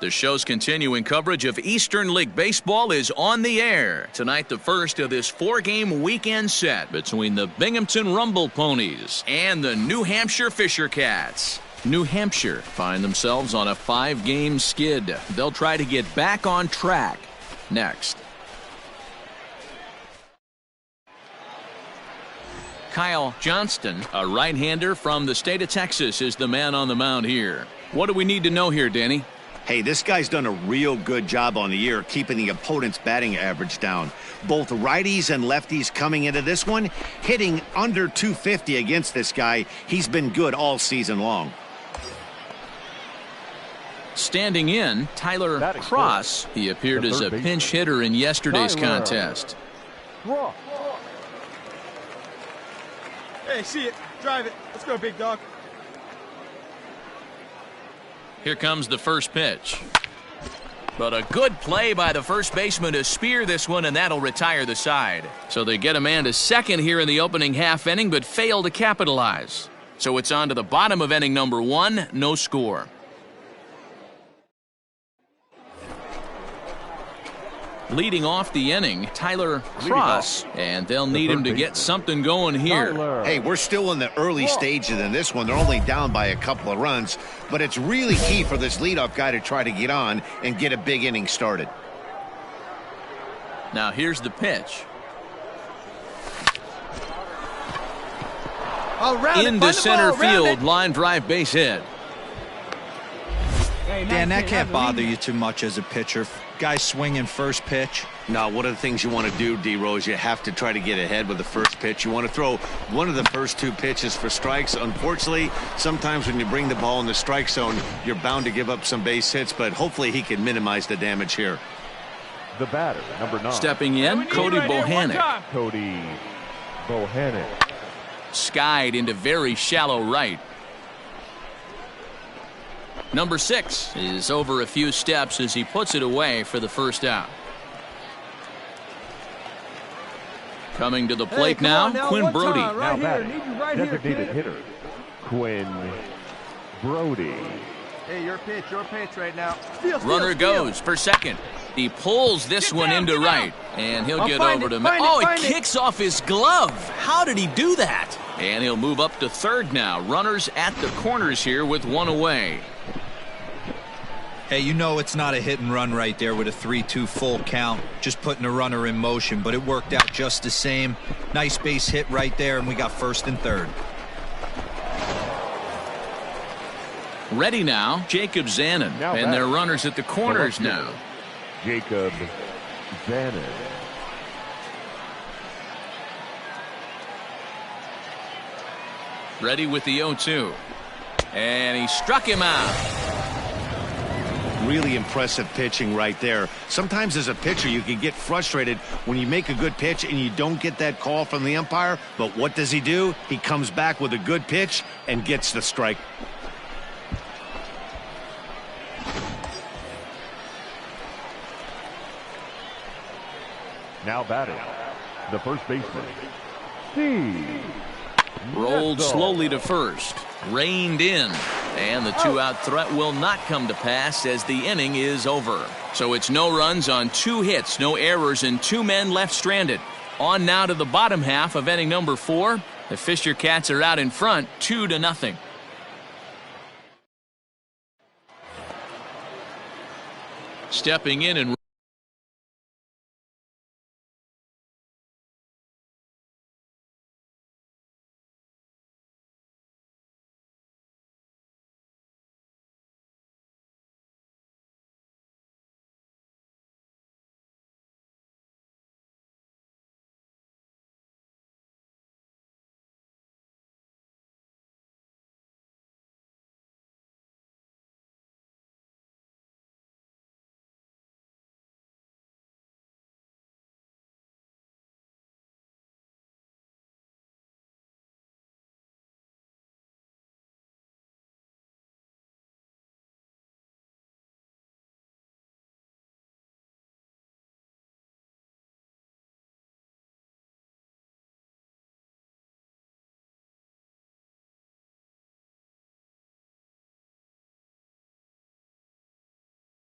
The show's continuing coverage of Eastern League Baseball is on the air. Tonight, the first of this 4-game weekend set between the Binghamton Rumble Ponies and the New Hampshire Fisher Cats. New Hampshire find themselves on a 5-game skid. They'll try to get back on track next. Kyle Johnston, a right-hander from the state of Texas, is the man on the mound here. What do we need to know here, Danny? Hey, this guy's done a real good job on the year keeping the opponent's batting average down. Both righties and lefties coming into this one, hitting under 250 against this guy. He's been good all season long. Standing in, Tyler Cross. He appeared as a pinch hitter in yesterday's contest. Hey, see it. Drive it. Let's go, big dog. Here comes the first pitch. But a good play by the first baseman to spear this one, and that'll retire the side. So they get a man to second here in the opening half inning, but fail to capitalize. So it's on to the bottom of inning number 1, no score. Leading off the inning, Tyler Cross, and they'll need him to get something going here. Hey, we're still in the early stages in this one. They're only down by a couple of runs, but it's really key for this leadoff guy to try to get on and get a big inning started. Now here's the pitch. Into center field, line drive, base hit. Dan, that can't bother you too much as a pitcher. Guy swinging first pitch. Now, one of the things you want to do, D-Rose, you have to try to get ahead with the first pitch. You want to throw one of the first 2 pitches for strikes. Unfortunately, sometimes when you bring the ball in the strike zone, you're bound to give up some base hits, but hopefully he can minimize the damage here. The batter, number 9. Stepping in, Cody Bohannon. Cody Bohannon. Skied into very shallow right. Number 6 is over a few steps as he puts it away for the first out. Coming to the plate now, Quinn Brody. Now batting, designated hitter, Quinn Brody. Hey, your pitch right now. Runner goes for second. He pulls this one into right, and he'll get over to... it kicks off his glove. How did he do that? And he'll move up to third now. Runners at the corners here with 1 away. Hey, you know it's not a hit and run right there with a 3-2 full count. Just putting a runner in motion, but it worked out just the same. Nice base hit right there, and we got first and third. Ready now, Jacob Zanin. And their runners at the corners now. Jacob Zanin. Ready with the 0-2. And he struck him out. Really impressive pitching right there. Sometimes as a pitcher you can get frustrated when you make a good pitch and you don't get that call from the umpire, but what does he do? He comes back with a good pitch and gets the strike. Now batting, the first baseman, Steve. Rolled slowly to first. Reined in. And the 2-out threat will not come to pass as the inning is over. So it's no runs on 2 hits, no errors, and 2 men left stranded. On now to the bottom half of inning number 4. The Fisher Cats are out in front, 2-0. Stepping in and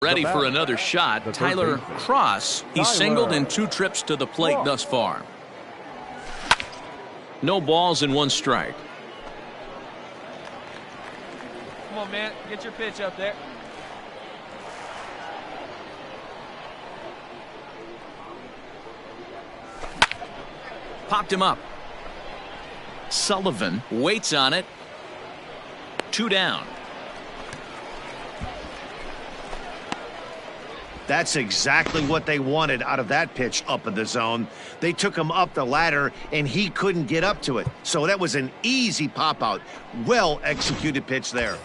Ready The for batter, another shot, the third Tyler baseman. Cross. He's Tyler singled in 2 trips to the plate thus far. No balls and 1 strike. Come on, man. Get your pitch up there. Popped him up. Sullivan waits on it. 2 down. That's exactly what they wanted out of that pitch up in the zone. They took him up the ladder, and he couldn't get up to it. So that was an easy pop-out. Well-executed pitch there.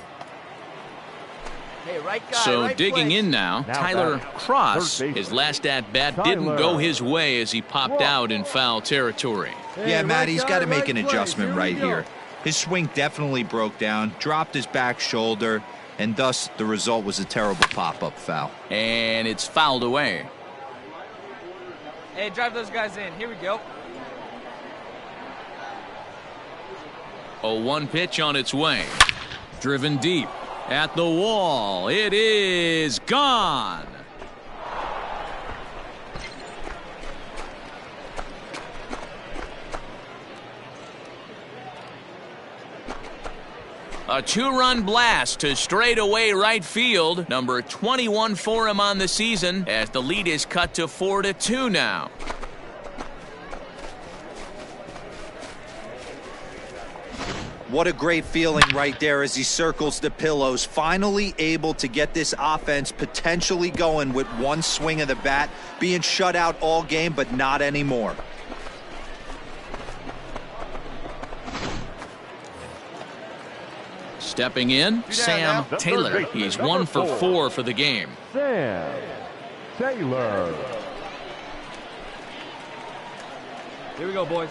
Hey, right guy, So right digging place. in now, Tyler batting, Cross. third baseman. His last at-bat Tyler didn't go his way as he popped Cross. out in foul territory. Yeah, Matt, he's got to make an place. adjustment Here we right go. here. His swing definitely broke down, dropped his back shoulder, and thus the result was a terrible pop-up foul. And it's fouled away. Hey, drive those guys in. Here we go. A 1 pitch on its way. Driven deep at the wall. It is gone. A 2-run blast to straightaway right field. Number 21 for him on the season as the lead is cut to 4-2 now. What a great feeling right there as he circles the pillows. Finally able to get this offense potentially going with 1 swing of the bat. Being shut out all game, but not anymore. Stepping in, Sam The Taylor. third baseman, He's number 1 for 4. 4 for the game. Sam Taylor. Here we go, boys.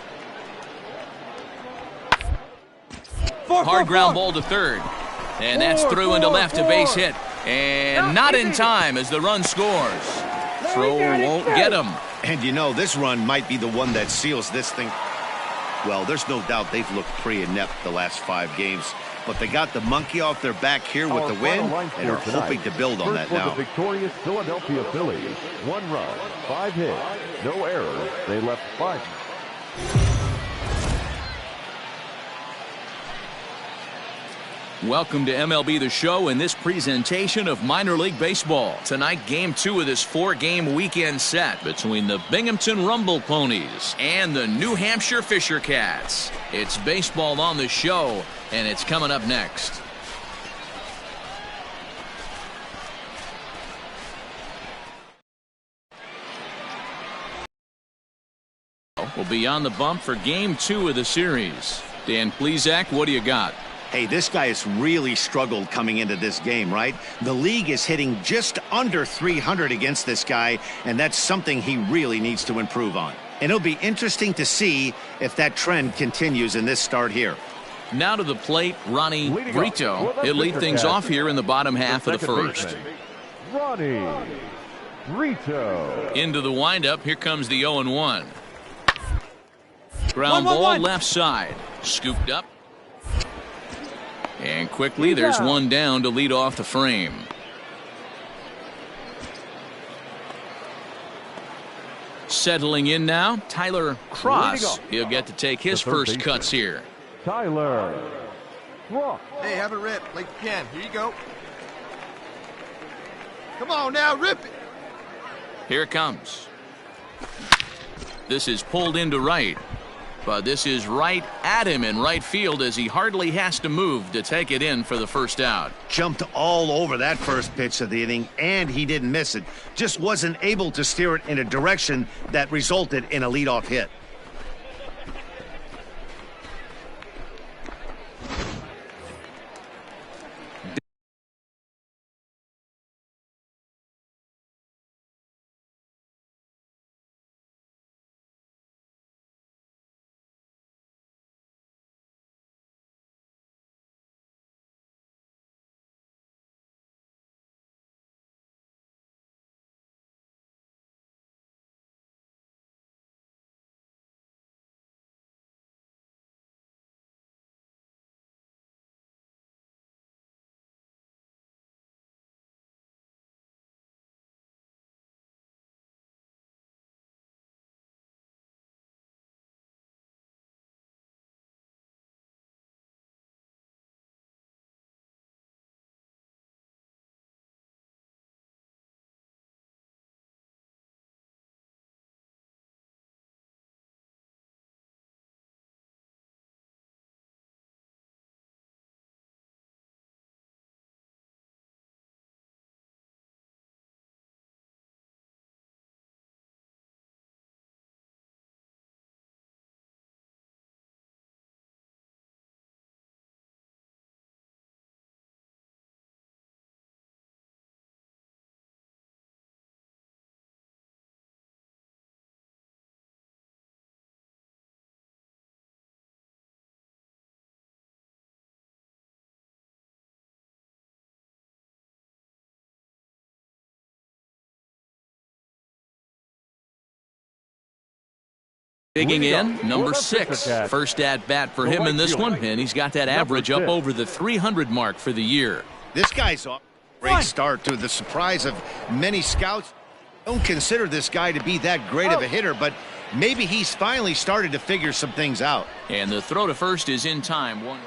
Hard ground ball to third. And that's through into left, a base hit. And not in time as the run scores. Throw won't get him. And you know, this run might be the one that seals this thing. Well, there's no doubt they've looked pretty inept the last 5 games. But they got the monkey off their back here with Our the win final line and are score tonight. hoping to build on First that for now. the victorious Philadelphia Phillies. 1 run, 5 hits, no errors. They left 5. Welcome to MLB The Show and this presentation of minor league baseball. Tonight, game 2 of this 4-game weekend set between the Binghamton Rumble Ponies and the New Hampshire Fisher Cats. It's baseball on the show, and it's coming up next. Will be on the bump for game 2 of the series. Dan Plesac, what do you got? Hey, this guy has really struggled coming into this game, right? The league is hitting just under 300 against this guy, and that's something he really needs to improve on. And it'll be interesting to see if that trend continues in this start here. Now to the plate, Ronnie Leading Brito. off for the He'll lead Fisher things Cats, off here in the bottom half of the second first. baseman, Ronnie Brito. Into the windup, here comes the 0-1. Ground ball left side. Scooped up. And quickly, there's one down to lead off the frame. Settling in now, Tyler Cross. He'll get to take his The third first baseman. cuts here. Tyler Cross. Hey, have it rip like you can. Here you go. Come on now, rip it. Here it comes. This is pulled into right. But this is right at him in right field as he hardly has to move to take it in for the first out. Jumped all over that first pitch of the inning, and he didn't miss it. Just wasn't able to steer it in a direction that resulted in a leadoff hit. Digging in, number 6. First at bat for him in this one, and he's got that average up over the 300 mark for the year. This guy's off. Great start, to the surprise of many scouts. Don't consider this guy to be that great of a hitter, but maybe he's finally started to figure some things out. And the throw to first is in time. One.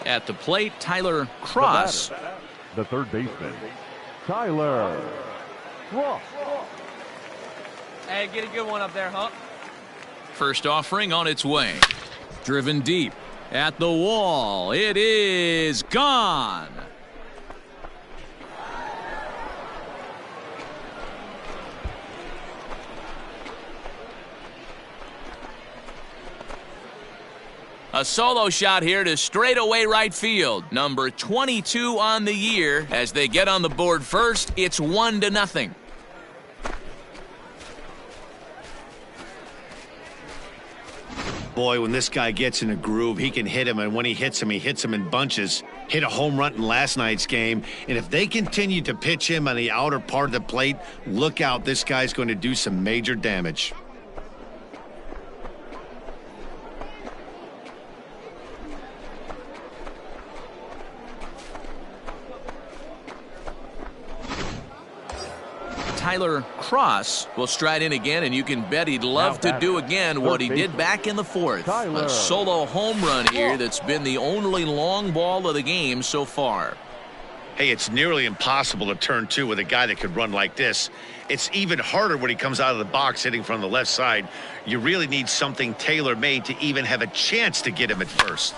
At the plate, Tyler Cross. The third baseman, Tyler Cross. Hey, get a good one up there, huh? First offering on its way. Driven deep. At the wall. It is gone. A solo shot here to straightaway right field. Number 22 on the year. As they get on the board first, it's 1-0. Boy, when this guy gets in a groove, he can hit him, and when he hits him in bunches. Hit a home run in last night's game, and if they continue to pitch him on the outer part of the plate, look out, this guy's going to do some major damage. Tyler Cross will stride in again, and you can bet he'd love to do again what he did back in the 4th. A solo home run here that's been the only long ball of the game so far. Hey, it's nearly impossible to turn 2 with a guy that could run like this. It's even harder when he comes out of the box hitting from the left side. You really need something tailor-made to even have a chance to get him at first.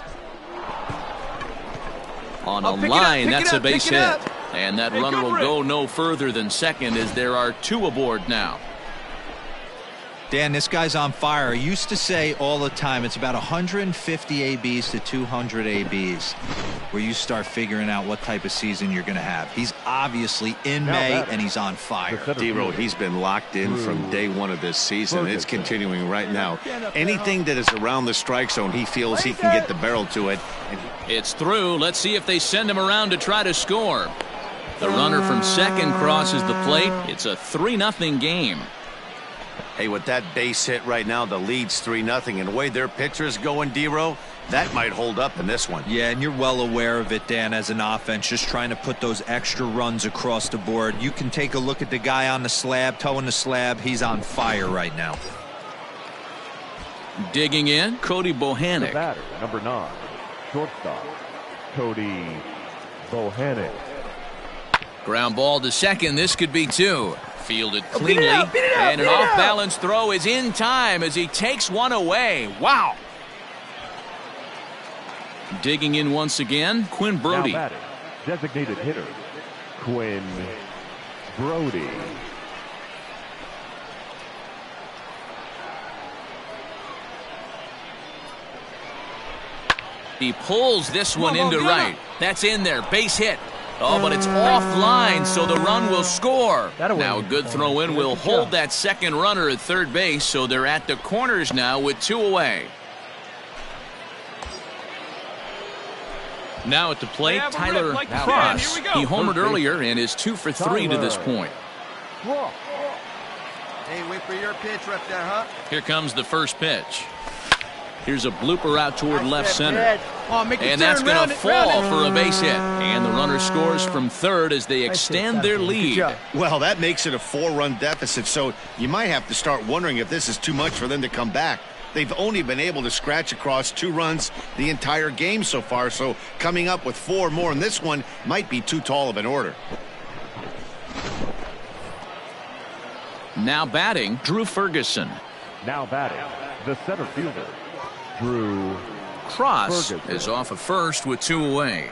On a line, that's a base hit. And that runner will go no further than second as there are 2 aboard now. Dan, this guy's on fire. I used to say all the time it's about 150 ABs to 200 ABs where you start figuring out what type of season you're going to have. He's obviously in May, and he's on fire. D-Road, he's been locked in from day 1 of this season. It's continuing right now. Anything that is around the strike zone, he feels he can get the barrel to it. It's through. Let's see if they send him around to try to score. The runner from second crosses the plate. It's a 3-0 game. Hey, with that base hit right now, the lead's 3-0. And the way their pitcher's going, D-Row, that might hold up in this one. Yeah, and you're well aware of it, Dan, as an offense, just trying to put those extra runs across the board. You can take a look at the guy on the slab, toeing the slab. He's on fire right now. Digging in, Cody Bohannon. The batter, number 9, shortstop, Cody Bohannon. Ground ball to second. This could be 2. Fielded cleanly. And an off-balance throw is in time as he takes one away. Wow. Digging in once again, Quinn Brody. Now batting, designated hitter, Quinn Brody. He pulls this one into right. That's in there. Base hit. Oh, but it's offline, so the run will score. Now a good throw in will hold that second runner at third base, so they're at the corners now with 2 away. Now at the plate, Tyler Cross. He homered earlier and is 2 for 3 to this point. Hey, wait for your pitch right there, huh? Here comes the first pitch. Here's a blooper out toward left center. And that's going to fall for a base hit. And the runner scores from third as they extend their lead. Well, that makes it a 4-run deficit, so you might have to start wondering if this is too much for them to come back. They've only been able to scratch across 2 runs the entire game so far, so coming up with 4 more in this one might be too tall of an order. Now batting, Drew Ferguson. Now batting, the center fielder, Drew Cross Ferguson. is off of first with 2 away.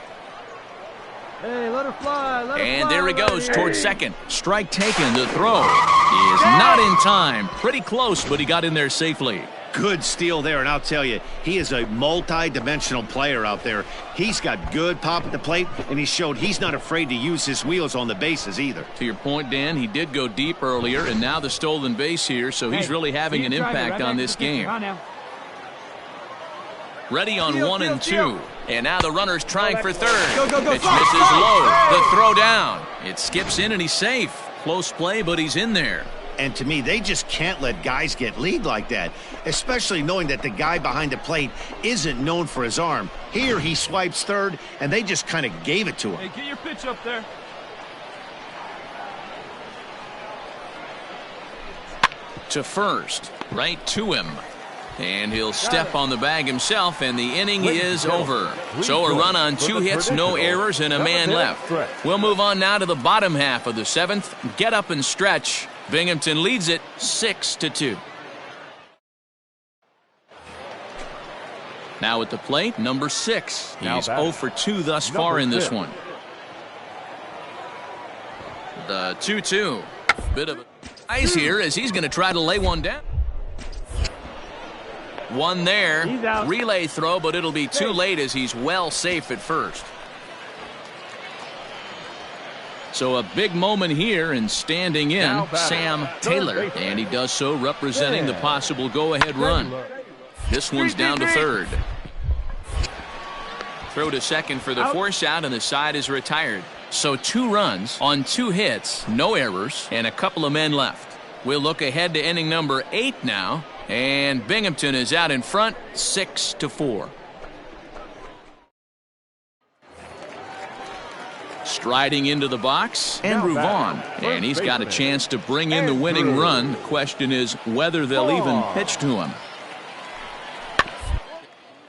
Hey, let her fly. And there he goes towards second. Strike taken. The throw. He is not in time. Pretty close, but he got in there safely. Good steal there, and I'll tell you, he is a multi-dimensional player out there. He's got good pop at the plate, and he showed he's not afraid to use his wheels on the bases either. To your point, Dan, he did go deep earlier, and now the stolen base here, so he's really having an impact on this game. Ready on 1 and 2. And now the runner's trying for third. Pitch misses low. The throw down. It skips in and he's safe. Close play, but he's in there. And to me, they just can't let guys get lead like that, especially knowing that the guy behind the plate isn't known for his arm. Here he swipes third, and they just kind of gave it to him. Hey, get your pitch up there. To first, right to him. And he'll step on the bag himself, and the inning is over. So a run on 2 hits, no errors, and a man left. We'll move on now to the bottom half of the 7th. Get up and stretch. Binghamton leads it 6-2. Now at the plate, number 6. He's 0 for 2 thus far in this one. The 2-2. Bit of ice here as he's going to try to lay one down. One there. Relay throw, but it'll be too late as he's well safe at first. So a big moment here, and standing in, Sam Taylor. And he does so representing the possible go-ahead run. This one's down to third. Throw to second for the force out, and the side is retired. So 2 runs on 2 hits, no errors, and a couple of men left. We'll look ahead to inning number 8 now. And Binghamton is out in front, 6-4. Striding into the box, Andrew Vaughn. And he's got a chance to bring in the winning run. The question is whether they'll even pitch to him.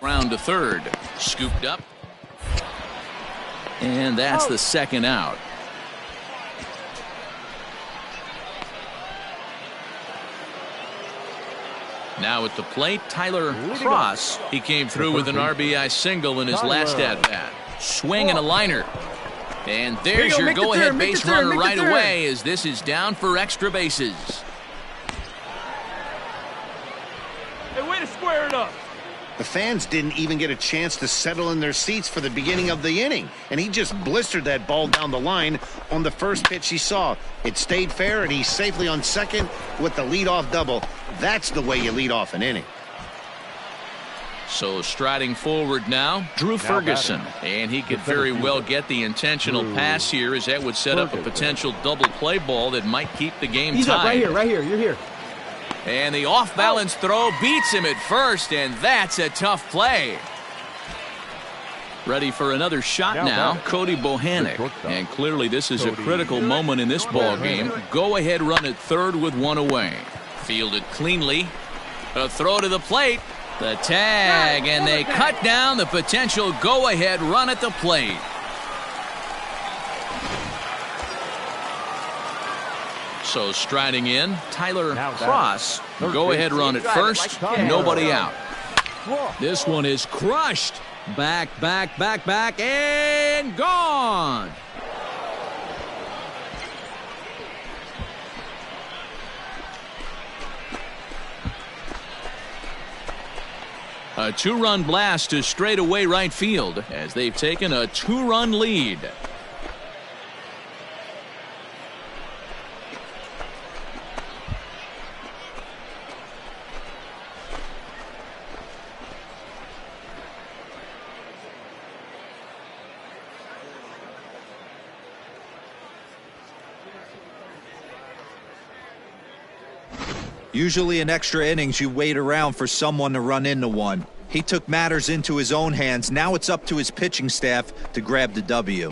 Round to third. Scooped up. And that's the second out. Now at the plate, Tyler Cross. He came through with an RBI single in his last at-bat. Swing and a liner. And there's your go-ahead base runner right away as this is down for extra bases. Hey, way to square it up. The fans didn't even get a chance to settle in their seats for the beginning of the inning, and he just blistered that ball down the line on the first pitch he saw. It stayed fair, and he's safely on second with the leadoff double. That's the way you lead off an inning. So striding forward now, Drew Ferguson. And he could very well get the intentional pass here, as that would set up a potential double play ball that might keep the game tied. He's up right here, you're here. And the off-balance throw beats him at first, and that's a tough play. Ready for another shot now, Cody Bohannon. And clearly this is a critical moment in this ball game. Go-ahead run at third with one away. Fielded cleanly. A throw to the plate. The tag, and they cut down the potential go-ahead run at the plate. So striding in, Tyler Cross. Go-ahead run at first, nobody out. This one is crushed. Back, and gone. A 2-run blast to straightaway right field as they've taken a 2-run lead. Usually in extra innings, you wait around for someone to run into one. He took matters into his own hands. Now it's up to his pitching staff to grab the W.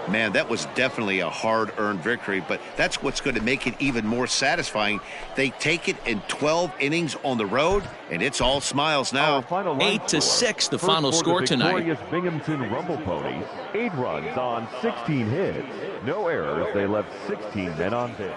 Man, that was definitely a hard-earned victory, but that's what's going to make it even more satisfying. They take it in 12 innings on the road, and it's all smiles now. 8-6, the final score tonight. Victorious Binghamton Rumble Ponies, 8 runs on 16 hits. No errors. They left 16 men on base.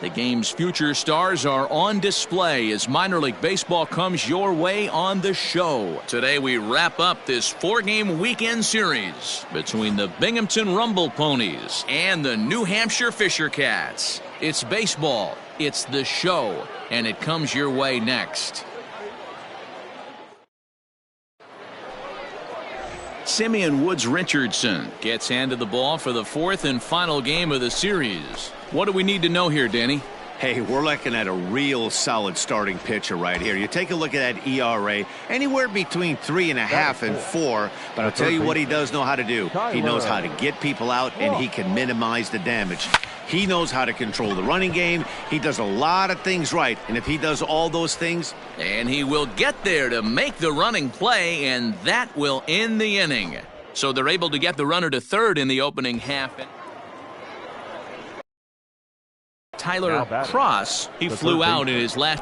The game's future stars are on display as minor league baseball comes your way on the show. Today we wrap up this 4-game weekend series between the Binghamton Rumble Ponies and the New Hampshire Fisher Cats. It's baseball, it's the show, and it comes your way next. Simeon Woods Richardson gets handed the ball for the 4th and final game of the series. What do we need to know here, Danny? Hey, we're looking at a real solid starting pitcher right here. You take a look at that ERA, anywhere between 3.5 and 4. But I'll tell you what he does know how to do. He knows how to get people out, and he can minimize the damage. He knows how to control the running game. He does a lot of things right, and if he does all those things... And he will get there to make the running play, and that will end the inning. So they're able to get the runner to third in the opening half. Tyler Cross, he flew out in his last.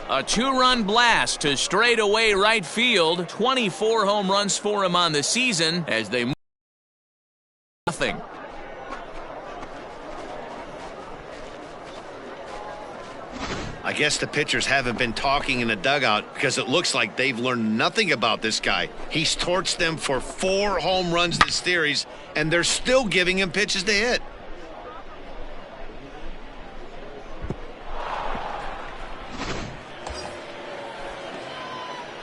A two-run blast to straightaway right field. 24 home runs for him on the season as they move nothing. I guess the pitchers haven't been talking in the dugout because it looks like they've learned nothing about this guy. He's torched them for 4 home runs this series, and they're still giving him pitches to hit.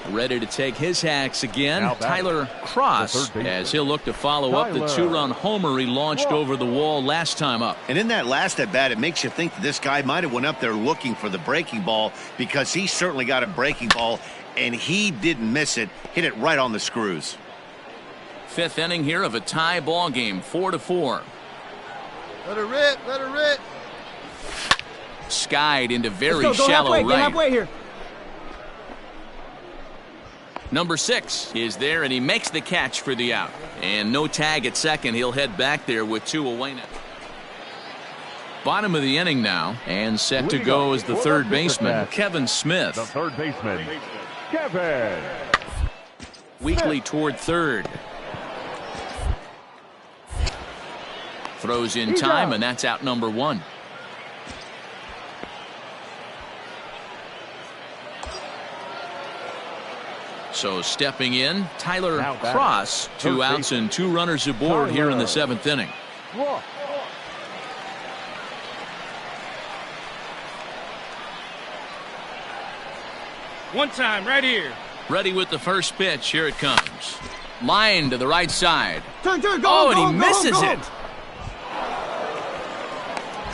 Ready to take his hacks again, Tyler Cross, as he'll look to follow up the two-run homer he launched over the wall last time up. And in that last at-bat, it makes you think that this guy might have went up there looking for the breaking ball, because he certainly got a breaking ball, and he didn't miss it. Hit it right on the screws. Fifth inning here of a tie ball game, 4-4. Let her rip, let her rip. Skied into very Go shallow halfway, right. get halfway here. Number 6 is there, and he makes the catch for the out. And no tag at second. He'll head back there with 2 away now. Bottom of the inning now, and set to go is the third baseman, Kevin Smith. The third baseman, Kevin. Weakly toward third. Throws in time, and that's out number 1. So stepping in, Tyler Cross, 2 outs and 2 runners aboard here in the 7th inning. One time, right here. Ready with the first pitch. Here it comes. Line to the right side. Turn, go, Oh, and go, he go, misses go. it.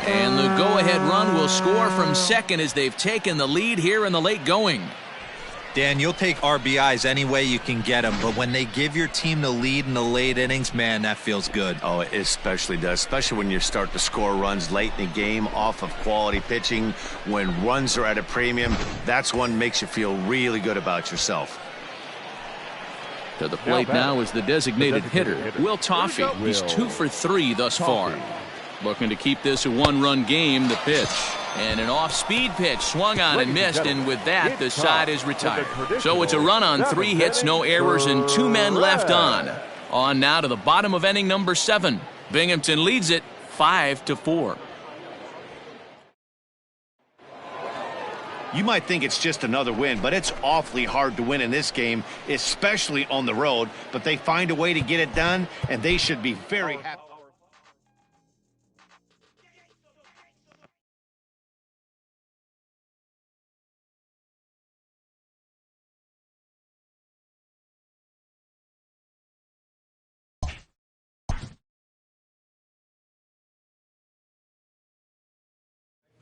And the go-ahead run will score from second as they've taken the lead here in the late going. Dan, you'll take RBIs any way you can get them, but when they give your team the lead in the late innings, man, that feels good. Oh, it especially does, especially when you start to score runs late in the game off of quality pitching. When runs are at a premium, that's one makes you feel really good about yourself. To the plate now is the designated hitter, Will Toffee. He's 2 for 3 thus far. Looking to keep this a 1-run game. The pitch. And an off-speed pitch swung on and missed, and with that, the side is retired. So it's a run on 3 hits, no errors, and 2 men left on. On now to the bottom of inning number 7. Binghamton leads it 5-4. You might think it's just another win, but it's awfully hard to win in this game, especially on the road. But they find a way to get it done, and they should be very happy.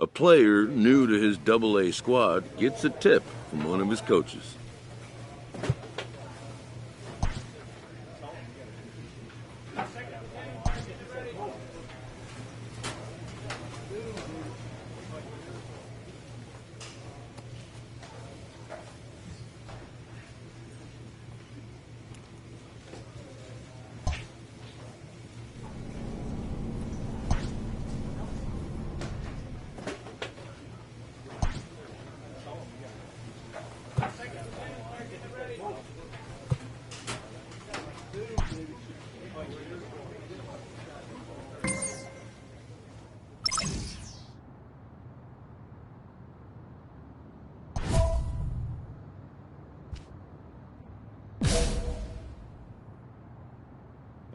A player new to his AA squad gets a tip from one of his coaches.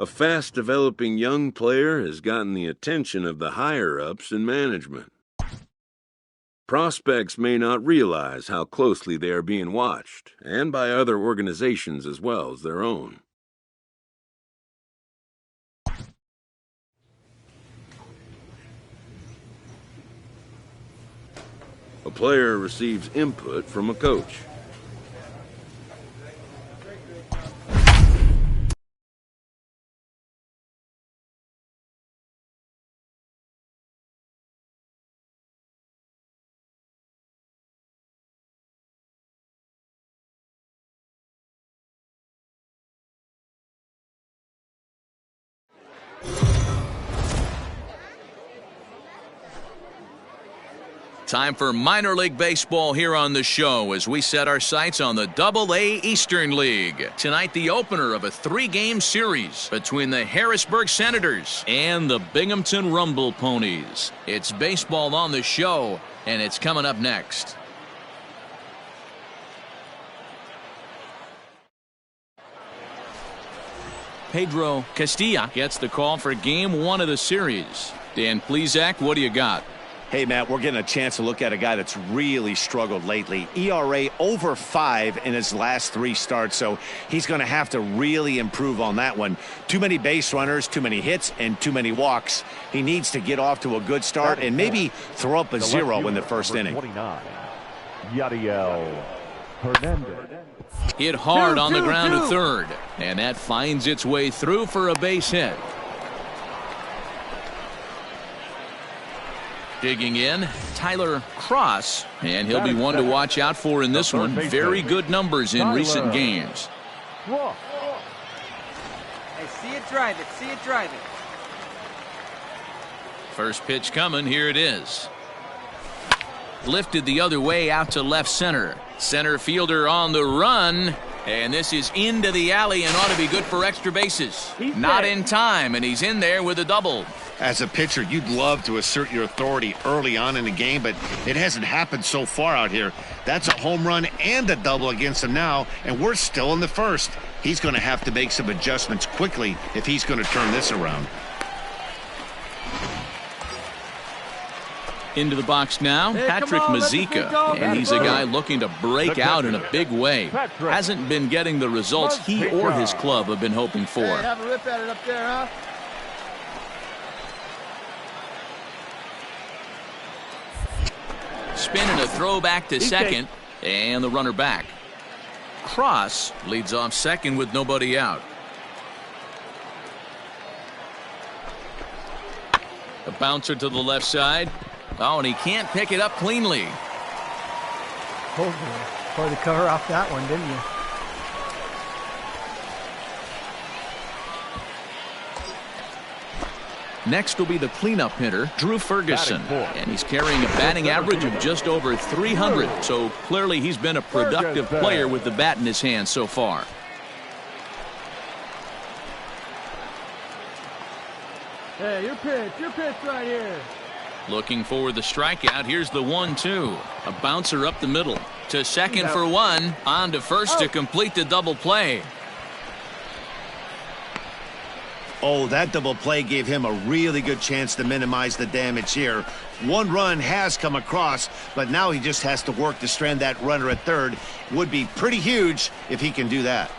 A fast-developing young player has gotten the attention of the higher-ups in management. Prospects may not realize how closely they are being watched, and by other organizations as well as their own. A player receives input from a coach. Time for minor league baseball here on the show as we set our sights on the Double-A Eastern League. Tonight, the opener of a 3-game series between the Harrisburg Senators and the Binghamton Rumble Ponies. It's baseball on the show, and it's coming up next. Pedro Castilla gets the call for Game 1 of the series. Dan Plesac, what do you got? Hey, Matt, we're getting a chance to look at a guy that's really struggled lately. ERA over 5 in his last 3 starts, so he's going to have to really improve on that one. Too many base runners, too many hits, and too many walks. He needs to get off to a good start and maybe throw up a 0 in the first inning. 29, Yadiel Hernandez. Hit hard on the ground to third, and that finds its way through for a base hit. Digging in, Tyler Cross, and he'll be one to watch out for in this one. Very good numbers in recent games. Hey, see it, drive it. See it, drive it. First pitch coming. Here it is. Lifted the other way out to left center. Center fielder on the run. And this is into the alley and ought to be good for extra bases. Not in time, and he's in there with a double. As a pitcher, you'd love to assert your authority early on in the game, but it hasn't happened so far out here. That's a home run and a double against him now, and we're still in the first. He's going to have to make some adjustments quickly if he's going to turn this around. Into the box now, Patrick Mazika, and he's a guy looking to break out in a big way. Hasn't been getting the results he or his club have been hoping for. Hey, have a rip at it up there, huh? Spinning a throw back to second, and the runner back. Cross leads off second with nobody out. A bouncer to the left side. Oh, and he can't pick it up cleanly. Oh, boy, the cover off that one, didn't you? Next will be the cleanup hitter, Drew Ferguson, and he's carrying a batting average of just over 300, so clearly he's been a productive player with the bat in his hand so far. Hey, your pitch right here. Looking for the strikeout. Here's the 1-2. A bouncer up the middle. To second for one. On to first to complete the double play. Oh, that double play gave him a really good chance to minimize the damage here. 1 run has come across, but now he just has to work to strand that runner at third. Would be pretty huge if he can do that.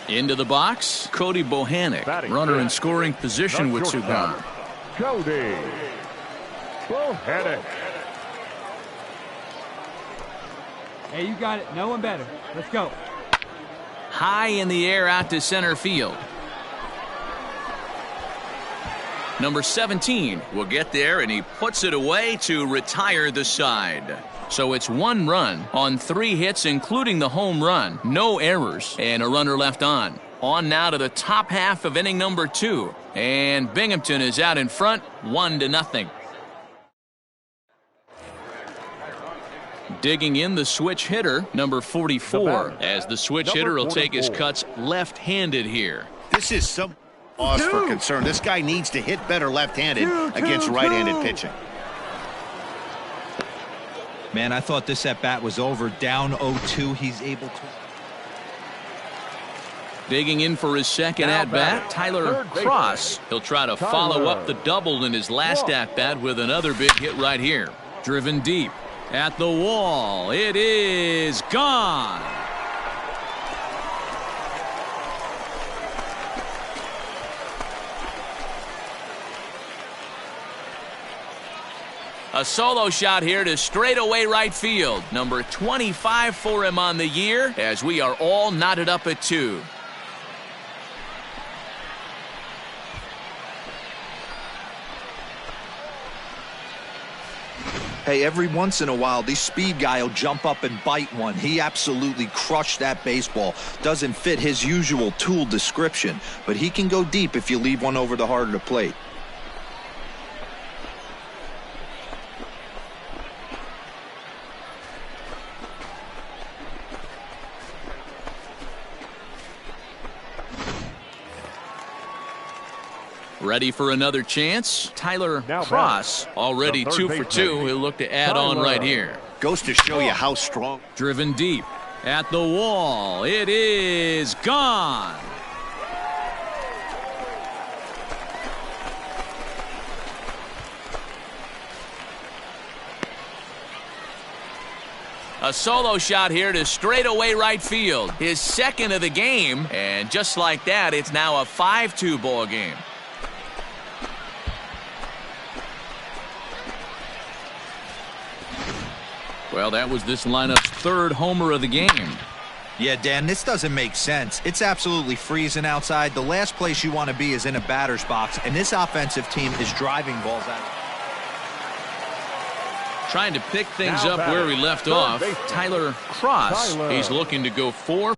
Into the box, Cody Bohannon, runner in scoring position with Sugan. Cody Bohannon. Hey, you got it. No one better. Let's go. High in the air out to center field. Number 17 will get there, and he puts it away to retire the side. So it's 1 run on 3 hits, including the home run. No errors, and a runner left on. On now to the top half of inning number 2. And Binghamton is out in front, 1-0. Digging in the switch hitter, number 44, as the switch hitter will take his cuts left-handed here. This is some cause for concern. This guy needs to hit better left-handed against right-handed pitching. Man, I thought this at-bat was over. Down 0-2. He's able to. Digging in for his second at-bat, Tyler Cross. He'll try to follow up the double in his last at-bat with another big hit right here. Driven deep at the wall. It is gone. A solo shot here to straightaway right field. Number 25 for him on the year as we are all knotted up at 2. Hey, every once in a while, this speed guy will jump up and bite one. He absolutely crushed that baseball. Doesn't fit his usual tool description, but he can go deep if you leave one over the heart of the plate. Ready for another chance? Tyler Cross, already 2 for 2. He'll look to add on right here. Goes to show you how strong. Driven deep at the wall. It is gone. A solo shot here to straightaway right field. His second of the game. And just like that, it's now a 5-2 ball game. Well, that was this lineup's third homer of the game. Yeah, Dan, this doesn't make sense. It's absolutely freezing outside. The last place you want to be is in a batter's box, and this offensive team is driving balls out. Trying to pick things up where we left off. Tyler Cross. He's looking to go 4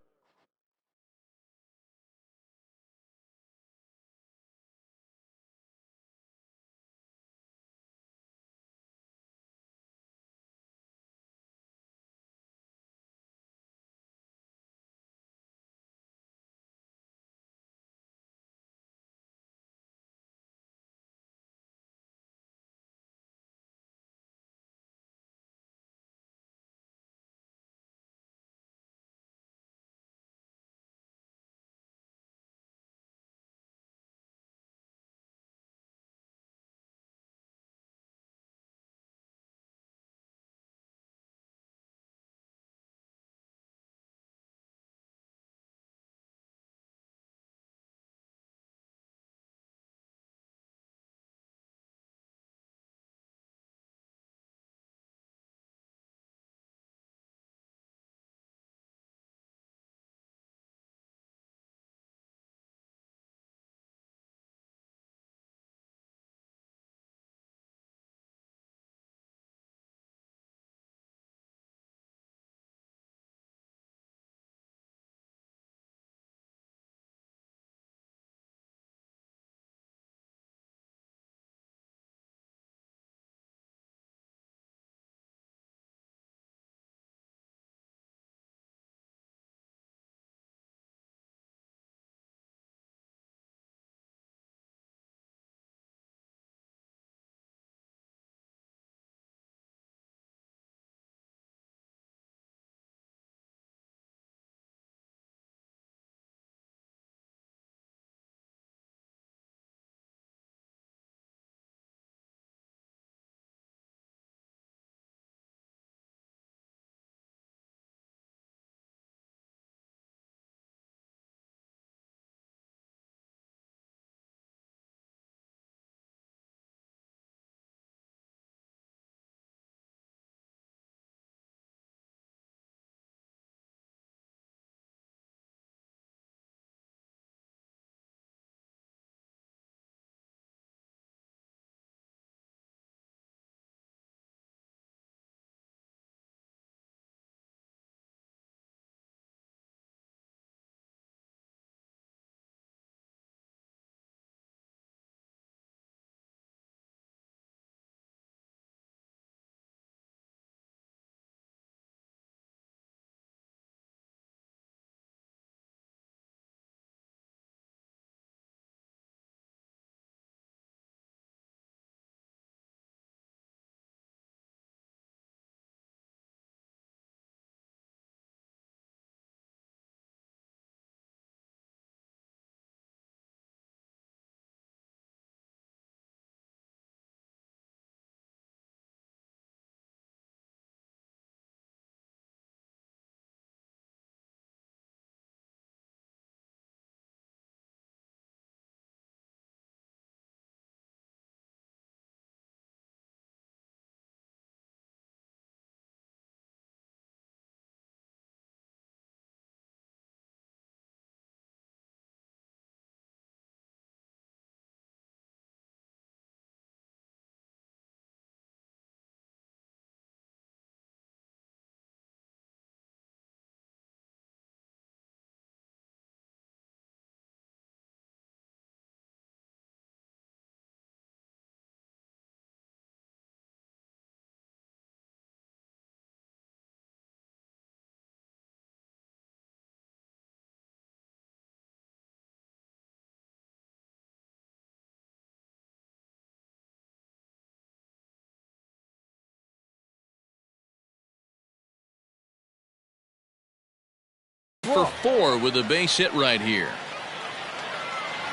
for 4 with a base hit right here.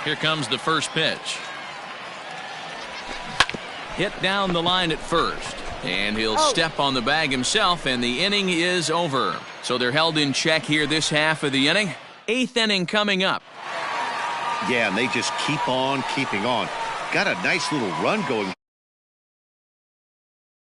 Here comes the first pitch. Hit down the line at first. And he'll step on the bag himself, and the inning is over. So they're held in check here this half of the inning. 8th inning coming up. Yeah, and they just keep on keeping on. Got a nice little run going.